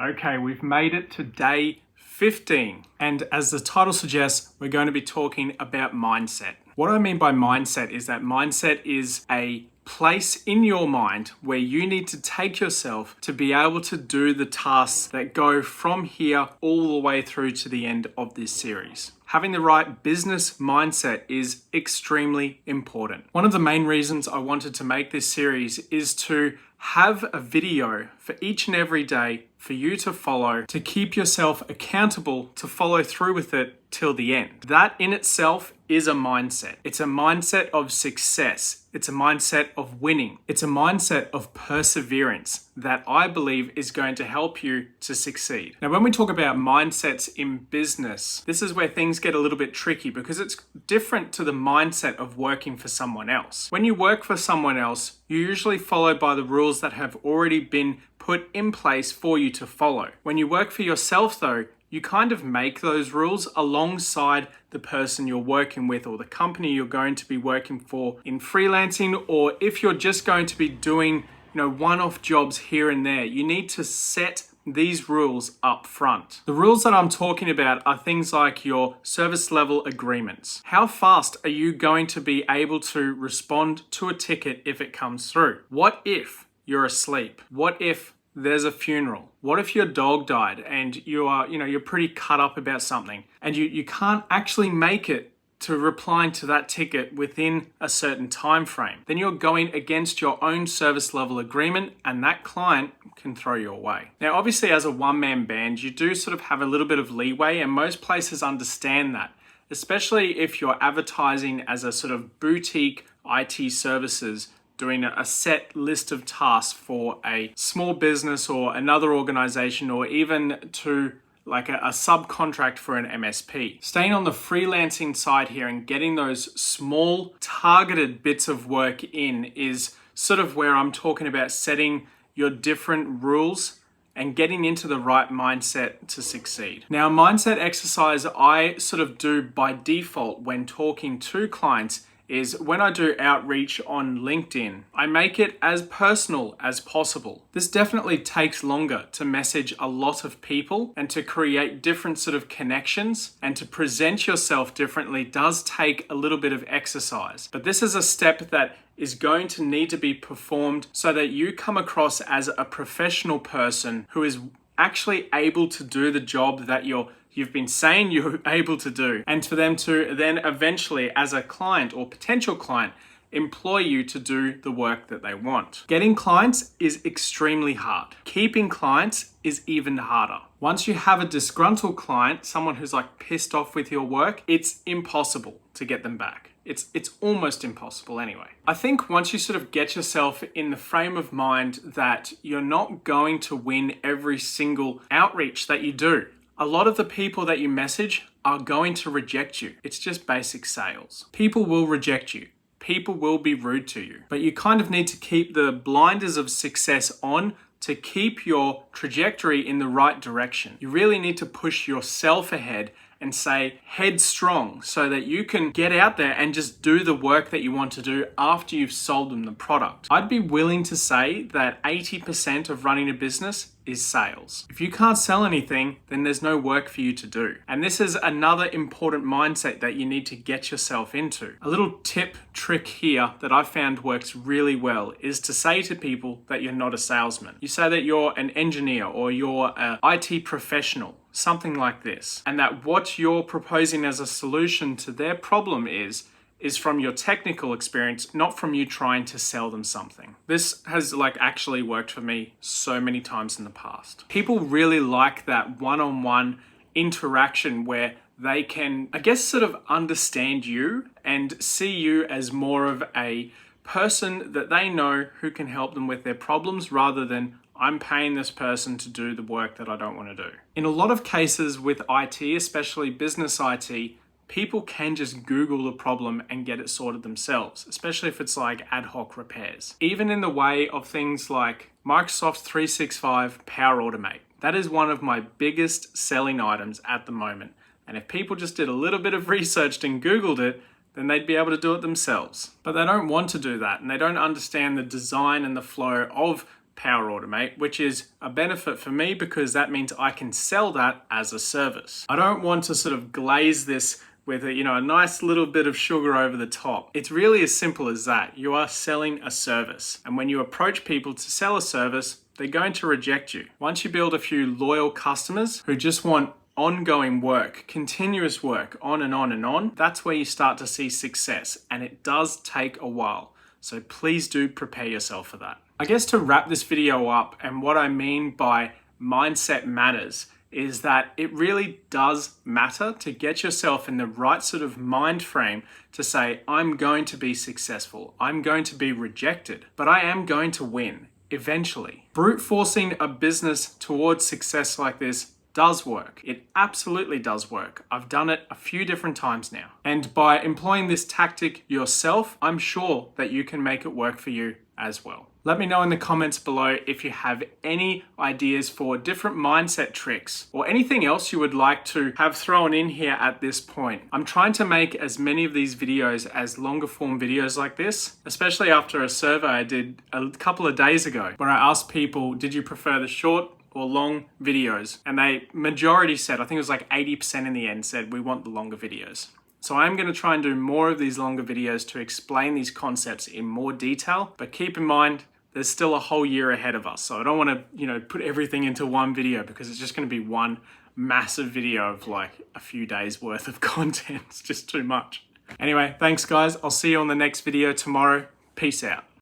Okay, we've made it to day 15. And as the title suggests, we're going to be talking about mindset. What I mean by mindset is that mindset is a place in your mind where you need to take yourself to be able to do the tasks that go from here all the way through to the end of this series. Having the right business mindset is extremely important. One of the main reasons I wanted to make this series is to have a video for each and every day for you to follow, to keep yourself accountable to follow through with it till the end. That in itself is a mindset. It's a mindset of success. It's a mindset of winning. It's a mindset of perseverance that I believe is going to help you to succeed. Now, when we talk about mindsets in business, this is where things get a little bit tricky because it's different to the mindset of working for someone else. When you work for someone else, you usually follow by the rules that have already been put in place for you to follow. When you work for yourself though, you kind of make those rules alongside the person you're working with or the company you're going to be working for in freelancing, or if you're just going to be doing, one-off jobs here and there, you need to set these rules up front. The rules that I'm talking about are things like your service level agreements. How fast are you going to be able to respond to a ticket if it comes through? What if you're asleep? What if there's a funeral? What if your dog died and you're pretty cut up about something and you can't actually make it to replying to that ticket within a certain time frame? Then you're going against your own service level agreement and that client can throw you away. Now, obviously as a one-man band, you do sort of have a little bit of leeway and most places understand that, especially if you're advertising as a sort of boutique IT services, doing a set list of tasks for a small business or another organization, or even to like a subcontract for an MSP. Staying on the freelancing side here and getting those small targeted bits of work in is sort of where I'm talking about setting your different rules and getting into the right mindset to succeed. Now, a mindset exercise I sort of do by default when talking to clients is when I do outreach on LinkedIn, I make it as personal as possible. This definitely takes longer to message a lot of people and to create different sort of connections, and to present yourself differently does take a little bit of exercise. But this is a step that is going to need to be performed so that you come across as a professional person who is actually able to do the job that you've been saying you're able to do, and for them to then eventually, as a client or potential client, employ you to do the work that they want. Getting clients is extremely hard. Keeping clients is even harder. Once you have a disgruntled client, someone who's like pissed off with your work, it's impossible to get them back. It's almost impossible anyway. I think once you sort of get yourself in the frame of mind that you're not going to win every single outreach that you do, a lot of the people that you message are going to reject you. It's just basic sales. People will reject you. People will be rude to you. But you kind of need to keep the blinders of success on to keep your trajectory in the right direction. You really need to push yourself ahead and say headstrong so that you can get out there and just do the work that you want to do after you've sold them the product. I'd be willing to say that 80% of running a business is sales. If you can't sell anything, then there's no work for you to do. And this is another important mindset that you need to get yourself into. A little trick here that I found works really well is to say to people that you're not a salesman. You say that you're an engineer or you're an IT professional, something like this, and that what you're proposing as a solution to their problem is from your technical experience, not from you trying to sell them something. This has actually worked for me so many times in the past. People really like that one-on-one interaction where they can, sort of understand you and see you as more of a person that they know who can help them with their problems, rather than I'm paying this person to do the work that I don't want to do. In a lot of cases with IT, especially business IT, people can just Google the problem and get it sorted themselves, especially if it's like ad hoc repairs. Even in the way of things like Microsoft 365 Power Automate. That is one of my biggest selling items at the moment. And if people just did a little bit of research and Googled it, then they'd be able to do it themselves. But they don't want to do that, and they don't understand the design and the flow of Power Automate, which is a benefit for me because that means I can sell that as a service. I don't want to sort of glaze this with a nice little bit of sugar over the top. It's really as simple as that. You are selling a service. And when you approach people to sell a service, they're going to reject you. Once you build a few loyal customers who just want ongoing work, continuous work, on and on and on, that's where you start to see success. And it does take a while. So please do prepare yourself for that. I guess to wrap this video up, and what I mean by mindset matters is that it really does matter to get yourself in the right sort of mind frame to say, I'm going to be successful. I'm going to be rejected, but I am going to win eventually. Brute forcing a business towards success like this does work. It absolutely does work. I've done it a few different times now. And by employing this tactic yourself, I'm sure that you can make it work for you as well. Let me know in the comments below if you have any ideas for different mindset tricks or anything else you would like to have thrown in here at this point. I'm trying to make as many of these videos as longer form videos like this, especially after a survey I did a couple of days ago where I asked people, did you prefer the short or long videos? And they majority said, I think it was like 80% in the end, said we want the longer videos. So I'm going to try and do more of these longer videos to explain these concepts in more detail, but keep in mind, there's still a whole year ahead of us. So I don't want to, put everything into one video because it's just going to be one massive video of like a few days worth of content. It's just too much. Anyway, thanks guys. I'll see you on the next video tomorrow. Peace out.